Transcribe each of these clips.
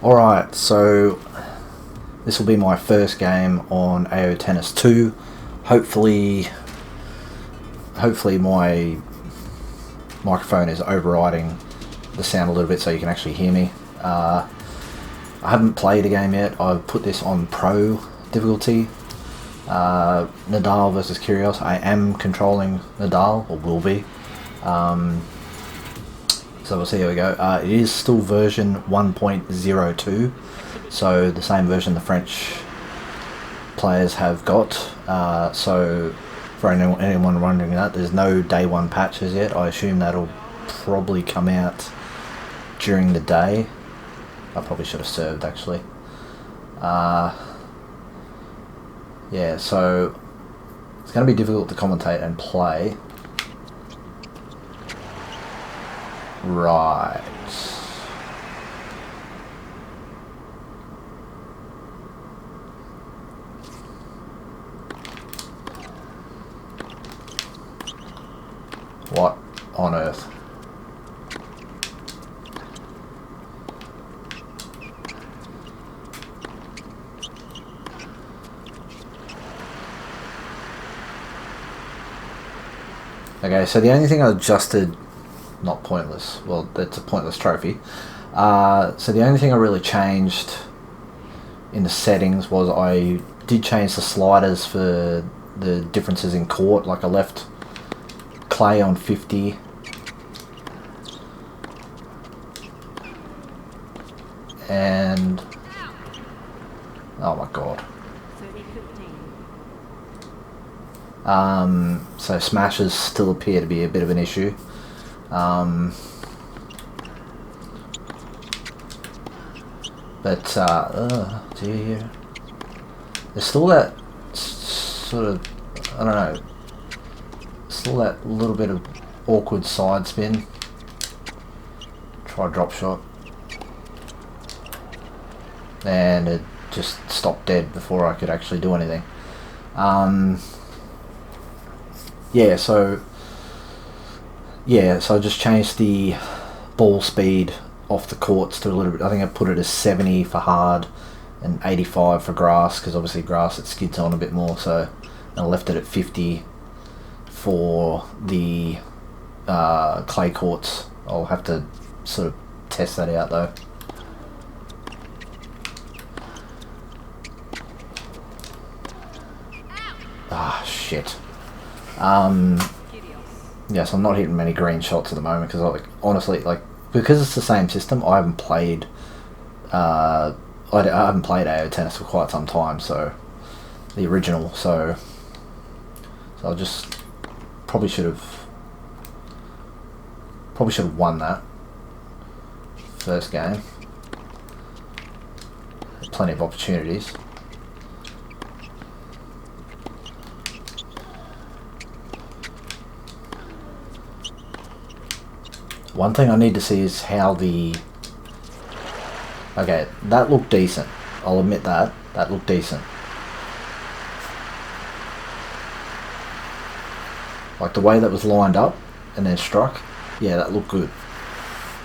Alright, so this will be my first game on AO Tennis 2. Hopefully my microphone is overriding the sound a little bit so you can actually hear me. I haven't played a game yet. I've put this on Pro difficulty. Nadal versus Kyrgios. I am controlling Nadal, or will be. So we'll see how we go. It is still version 1.02, so the same version the French players have got. So for anyone wondering that, there's no day one patches yet. I assume that'll probably come out during the day. I probably should have served actually. Yeah, so it's going to be difficult to commentate and play. Right. What on earth? Okay, so the only thing I adjusted, not pointless, well, it's a pointless trophy. So the only thing I really changed in the settings was I did change the sliders for the differences in court. Like I left clay on 50. And oh my god. So smashes still appear to be a bit of an issue. But dear, there's still that sort of, I don't know, still that little bit of awkward side spin. Try drop shot, and it just stopped dead before I could actually do anything. So I just changed the ball speed off the courts to a little bit. I think I put it as 70 for hard and 85 for grass, because obviously grass it skids on a bit more. So I left it at 50 for the clay courts. I'll have to sort of test that out though. Ah, shit. Yes, I'm not hitting many green shots at the moment because, honestly, because it's the same system, I haven't played. I haven't played AO Tennis for quite some time, so the original. So I just probably should have won that first game. Plenty of opportunities. One thing I need to see is how okay, that looked decent. I'll admit that. That looked decent. Like the way that was lined up and then struck, yeah, that looked good.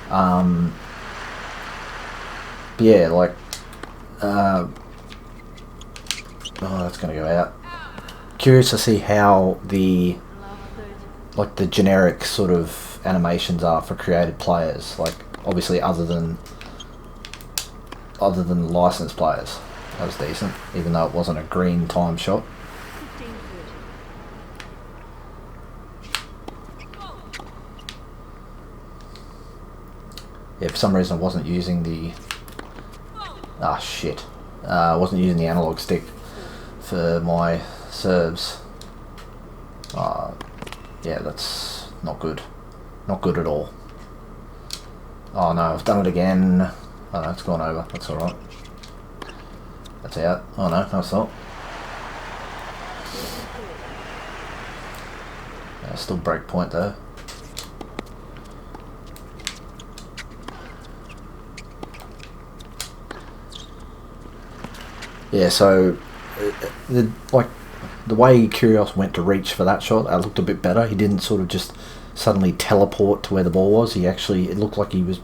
But yeah, oh, that's gonna go out. Curious to see how the generic sort of animations are for created players, obviously other than licensed players. That was decent, even though it wasn't a green time shot. Yeah, for some reason I wasn't using the I wasn't using the analog stick for my serves. Yeah, that's not good. Not good at all. Oh no, I've done it again. Oh no, it's gone over. That's alright. That's out. Oh no, that's not. Still break point though. Yeah, so the way Kyrgios went to reach for that shot, that looked a bit better. He didn't sort of just suddenly teleport to where the ball was. He actually, it looked like he was,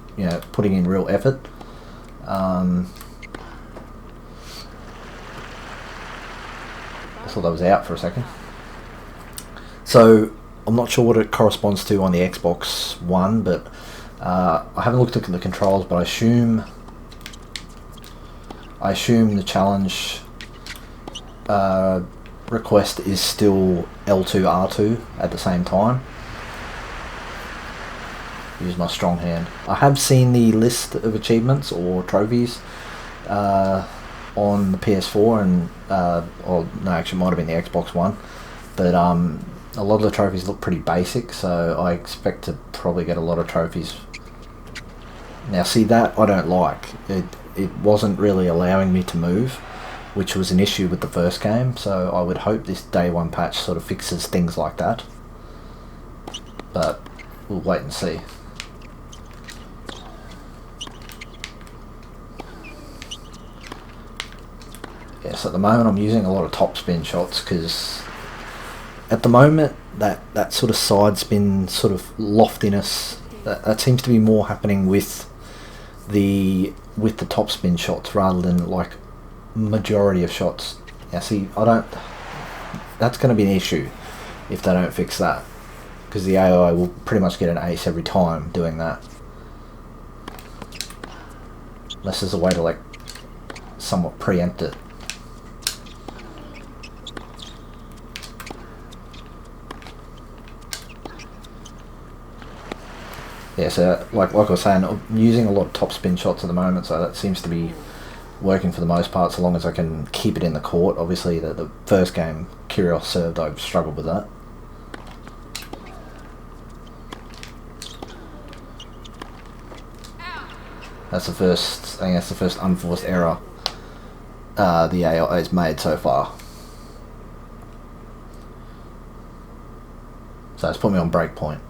putting in real effort. I thought that was out for a second. So I'm not sure what it corresponds to on the Xbox One, but I haven't looked at the controls, but I assume the challenge request is still L2 R2 at the same time. Use my strong hand. I have seen the list of achievements or trophies on the PS4 and or no, actually it might have been the Xbox One, but a lot of the trophies look pretty basic, so I expect to probably get a lot of trophies. Now see, that I don't like. It wasn't really allowing me to move, which was an issue with the first game, so I would hope this day one patch sort of fixes things like that, but we'll wait and see. Yes, at the moment I'm using a lot of topspin shots because at the moment that sort of side spin sort of loftiness that seems to be more happening with the topspin shots rather than like majority of shots. Now see, that's going to be an issue if they don't fix that, because the AI will pretty much get an ace every time doing that, unless there's a way to like somewhat preempt it. Yeah, so like I was saying, I'm using a lot of topspin shots at the moment, so that seems to be working for the most part, so long as I can keep it in the court. Obviously, the first game Kyrgios served, I've struggled with that. That's the first, I think that's the first unforced error the AI has made so far. So it's put me on break point.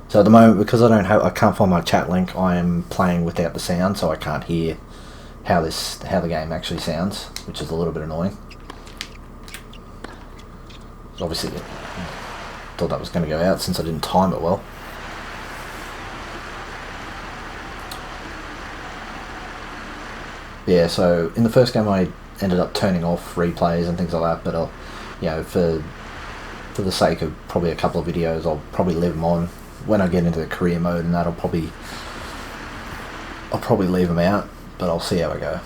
So at the moment, because I can't find my chat link, I am playing without the sound, so I can't hear how the game actually sounds, which is a little bit annoying. Obviously, thought that was going to go out since I didn't time it well. Yeah, so in the first game I ended up turning off replays and things like that, but you know, for the sake of probably a couple of videos, I'll probably leave them on. When I get into the career mode and that, I'll probably leave them out, but I'll see how I go.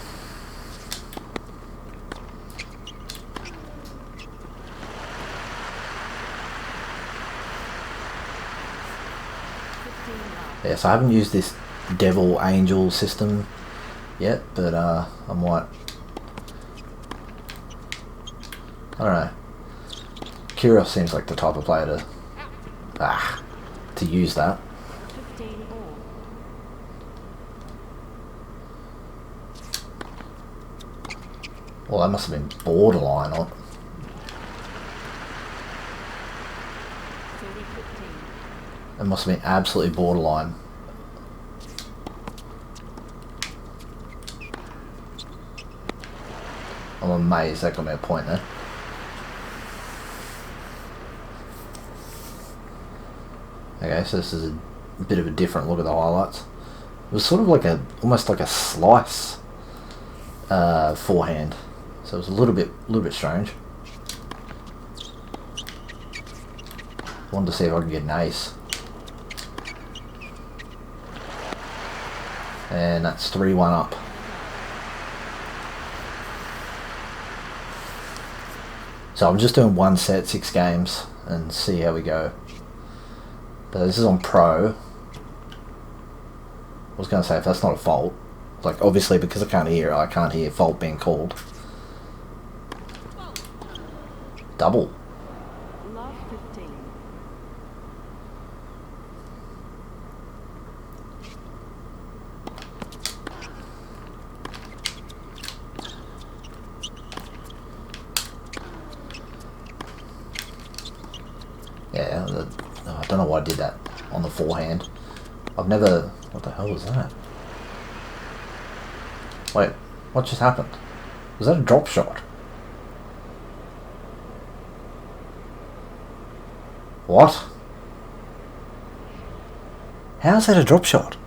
Yeah, so I haven't used this devil angel system yet, but I might. I don't know. Kyrgios seems like the type of player to use that. Well, that must have been borderline on. It must have been absolutely borderline. I'm amazed that got me a point there. Okay, so this is a bit of a different look at the highlights. It was sort of like almost like a slice forehand, so it was a little bit strange. Wanted to see if I could get an ace, and that's 3-1 up. So I'm just doing one set, 6 games, and see how we go. This is on Pro. I was going to say, if that's not a fault, like obviously because I can't hear fault being called. Double. Yeah, I don't know why I did that on the forehand. I've never... What the hell was that? Wait, what just happened? Was that a drop shot? What? How is that a drop shot?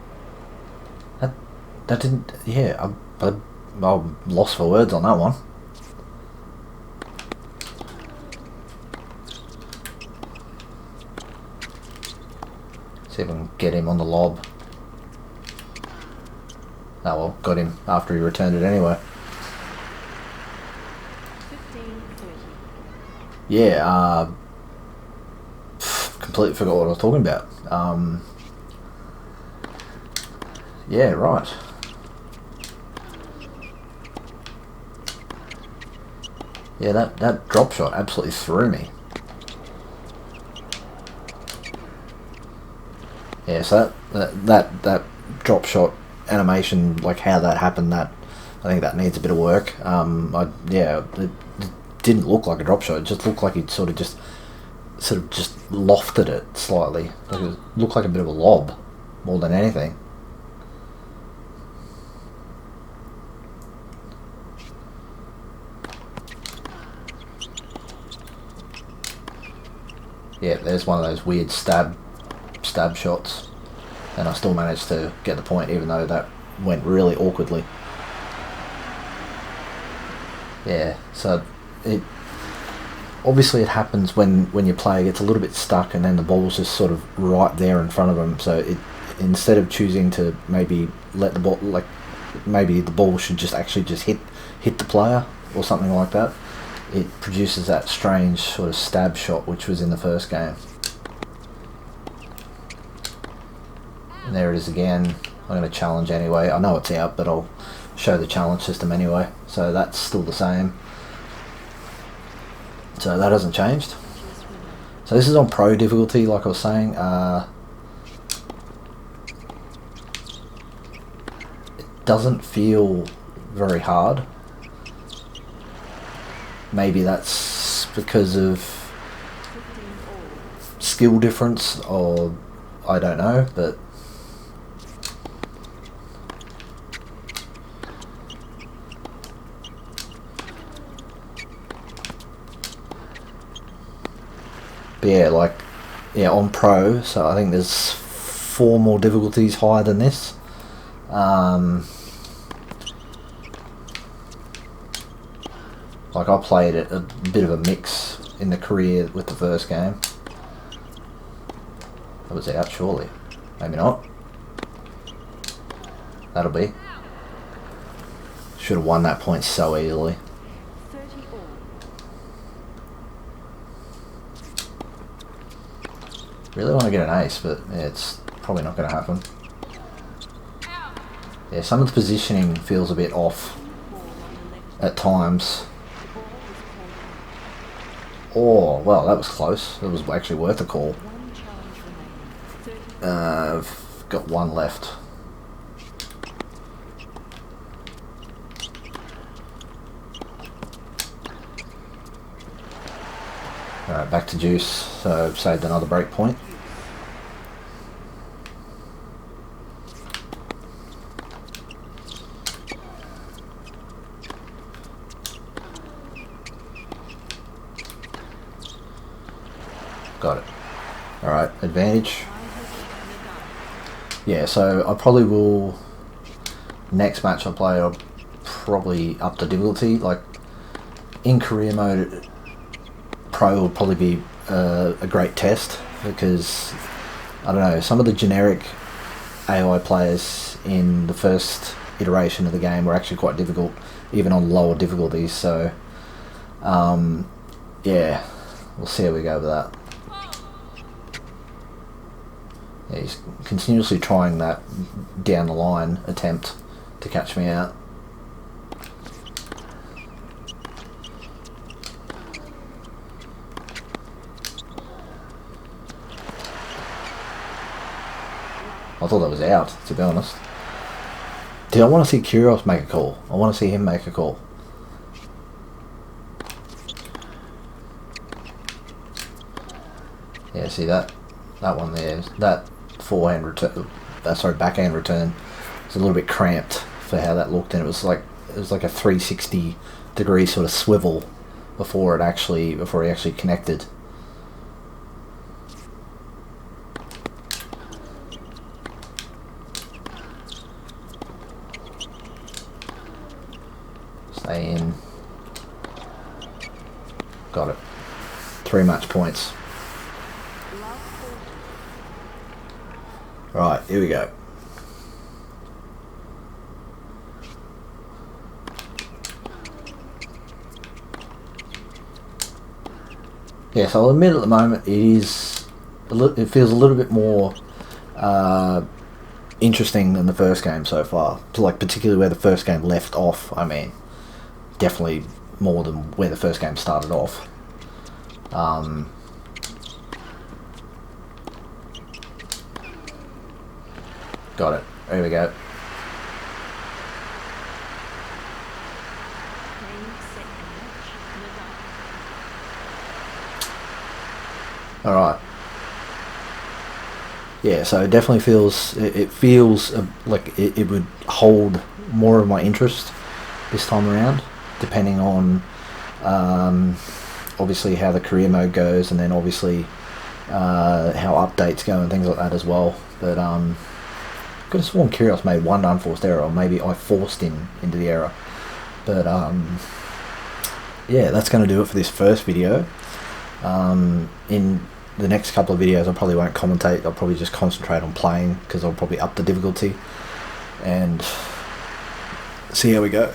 that didn't. Yeah, I'm lost for words on that one. See if I can get him on the lob. Oh well, got him after he returned it anyway. 15-30. Yeah, completely forgot what I was talking about. Yeah, right. Yeah, that drop shot absolutely threw me. Yeah, so that drop shot animation, like how that happened, that I think that needs a bit of work. It didn't look like a drop shot. It just looked like he'd sort of just lofted it slightly. Like it looked like a bit of a lob more than anything. Yeah, there's one of those weird stab shots, and I still managed to get the point, even though that went really awkwardly. Yeah, so it obviously it happens when your player gets a little bit stuck, and then the ball's just sort of right there in front of them. So instead of choosing to maybe let the ball, like maybe the ball should just actually just hit the player or something like that, it produces that strange sort of stab shot which was in the first game. And there it is again. I'm going to challenge anyway. I know it's out, but I'll show the challenge system anyway. So that's still the same. So that hasn't changed. So this is on pro difficulty, like I was saying. It doesn't feel very hard. Maybe that's because of skill difference, or I don't know, but yeah, on pro, so I think there's 4 more difficulties higher than this. Like I played it a bit of a mix in the career with the first game. That was out, surely. Maybe not. That'll be. Should have won that point so easily. Really want to get an ace, but yeah, it's probably not going to happen. Yeah, some of the positioning feels a bit off at times. Oh, well, that was close. It was actually worth a call. I've got one left. Alright, back to juice. So I've saved another break point. Got it. Alright, advantage. Yeah, so I probably will... Next match I play, I'll probably up the difficulty. Like, in career mode, pro will probably be a great test, because, I don't know, some of the generic AI players in the first iteration of the game were actually quite difficult, even on lower difficulties, so... yeah, we'll see how we go with that. Yeah, he's continuously trying that down the line attempt to catch me out. I thought that was out, to be honest. Dude, I want to see Kyrgios make a call. I want to see him make a call. Yeah, see that one there, that forehand return, backhand return, was a little bit cramped for how that looked, and it was like a 360 degree sort of swivel before he actually connected. Stay in. Got it. 3 match points. Right, here we go. Yeah, so I'll admit at the moment it feels a little bit more interesting than the first game so far. So, like, particularly where the first game left off. I mean, definitely more than where the first game started off. Got it. There we go. Alright. Yeah, so it definitely feels, it feels like it would hold more of my interest this time around, depending on obviously how the career mode goes, and then obviously how updates go and things like that as well. But I could have sworn Kyrgios made one unforced error, or maybe I forced him into the error. But yeah, that's going to do it for this first video. In the next couple of videos I probably won't commentate, I'll probably just concentrate on playing, because I'll probably up the difficulty and see how we go.